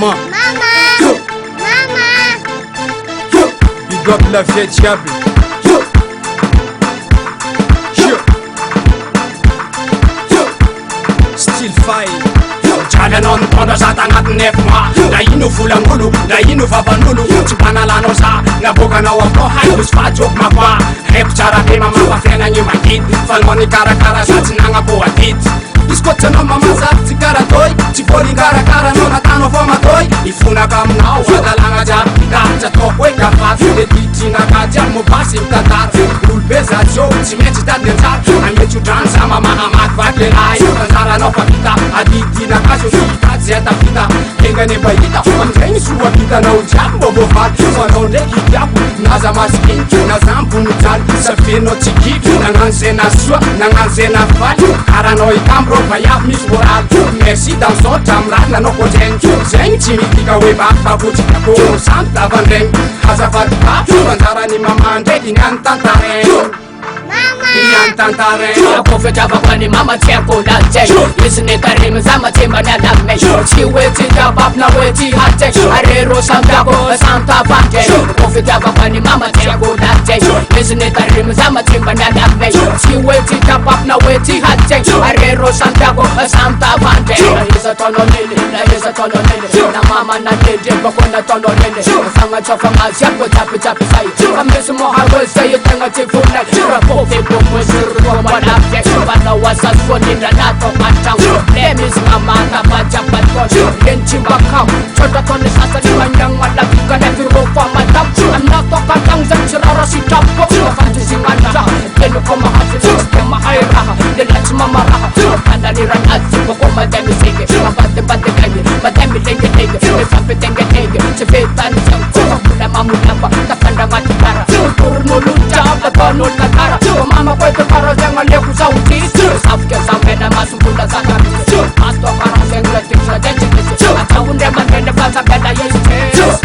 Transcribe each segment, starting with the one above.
Mama. Big up la fête Chabi. Still fine. Jalanon kondo sa tangat nefma na ino fulangulu na ino vavanulu chipanalano sa naboka na wako halos fajok makwa hep cara tema mapafena nyi magid falmoni karakara sa tinanga po atit iskotsa no mamasa tikara toy chipoli karakara no natano foma toy ifuna kamnao wadalanga ja dacha tokwe kafa de titina kaja mo pasi tatar ulbeza jo chimechi tadenza amechu dansa mama amat vakelai tanzara no pakita aditina kaso kita zeta kita engane bayita amjeni suwa kita na ujambo bofat sono leki yapu naza maskin na zampu mutal safino chiki na nganse na swa na nganse na fali karano ikambro bayap misboral merci dans son tamrat na no koten zeng chimi tika we bak babuti ko santa vandeng hazafat pa tanzara ni mama ndeki ngantantare Ako fetava kwani mama tiako na tek Lisine karim zama timba na name Chi weti jabab na weti hatek Arero samtako samta vante Ako fetava kwani mama tiako na tek Lisine karim zama timba na name Chi weti jabab na weti hatek Arero samtako samta vante Isa tono nini, na isa tono nini Na mama na nini, bako na tono nini Sanga chofa nga siyapo tapi tapi sayi Kambesu mohawel sayi tenga tifuna Rapo fipo Musir komanapte Bata wasas konin ranato matang Lemis mamata bajapat kon Genci bakau Coda koni sasa di manjang malaki Kanevi rupa matam Anato katang zang sirara si tapok Fantisi manja Denu koma hasil Sistema airaha Delaci mamaraha Kanda liran azi Boko mademi sege Mabate bate kage Mademi lenge lenge Mefape tenge tenge Cepetan jangko Mula mamulapa Takanda mati kara Turnu luja Batonul kakara Mama koy to para jang ale ku sauti Safke sampai na masukunda sakar Pasto para seng letik sa deci Atawun de man bende pa sampai na yeste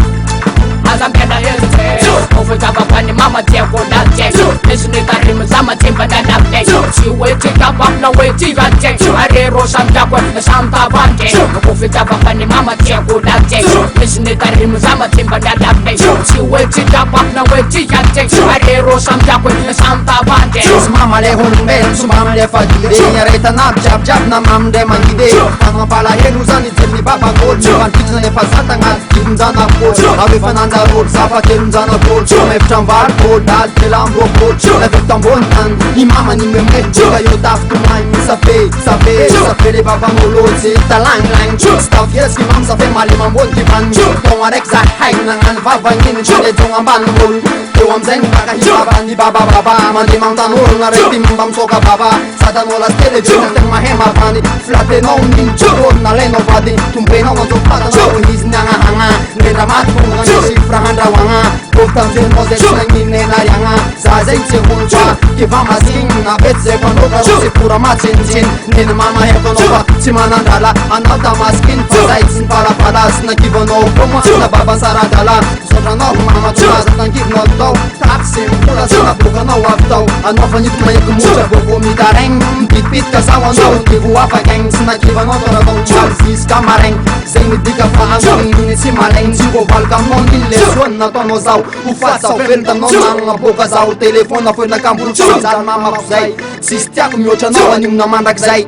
Sampai na yeste Ovo jaba pani mama tiako na tek Lisini tarim sama timba na naptek Si weti kapap na weti ratek Arero samtakwe samta vante Ovo jaba pani mama tiako na tek Lisini tarim sama timba na naptek Si weti kapap na weti ratek Arero samtakwe samta vante Mama le hunbe sumama le fadide Yareta nab jab jab na mam de mangide Mama pala helu zani temi baba gol Van kitna le fasata ngat kinzana gol Awe fananda gol Sapa kinzana gol Me ftambar gol Dal telam ro gol Le ftam bontan Ni mama ni me met Jega yo daf tu mai Sape le baba molo zi Talang lang Stav yes ki mam sape mali mam bon ki pan Tong arek za hain Nangan vavangin Chile tong amban mol Tewam zeng baka hi baba ni baba Mandi mam tanur Narek tim bam soka baba Sada no las tele Jena tem mahema bani Flate no nin Choro na leno vadi Tumpe no to pata no Hiz nanga hanga Nera mat kunga Sifra handa wanga Koptam zen mozek Nangine na yanga Zazeng se hulpa Kiva masing Na betze panoka Rosi pura machin chin Nina mama heto no pa Simanandala Anata maskin Pasay sin para palas Na kiva no Koma Na baba saradala Sobra no mama Tuna zatan kiv no to Taksim Pula sana buka no waftau Ano fanit mayak mucha Boko mi dareng Pit kasawa no Kivu apa geng Sina kiva no Tora tong Chalsis kamareng Zeng dika faang Ini si maleng Sigo balkam no Nile suan na to no zau Ufat sau fenta no Nanga boka zau Telefon na fena kampul Chal mama kuzay Sistiak myocha no Anim na mandak zay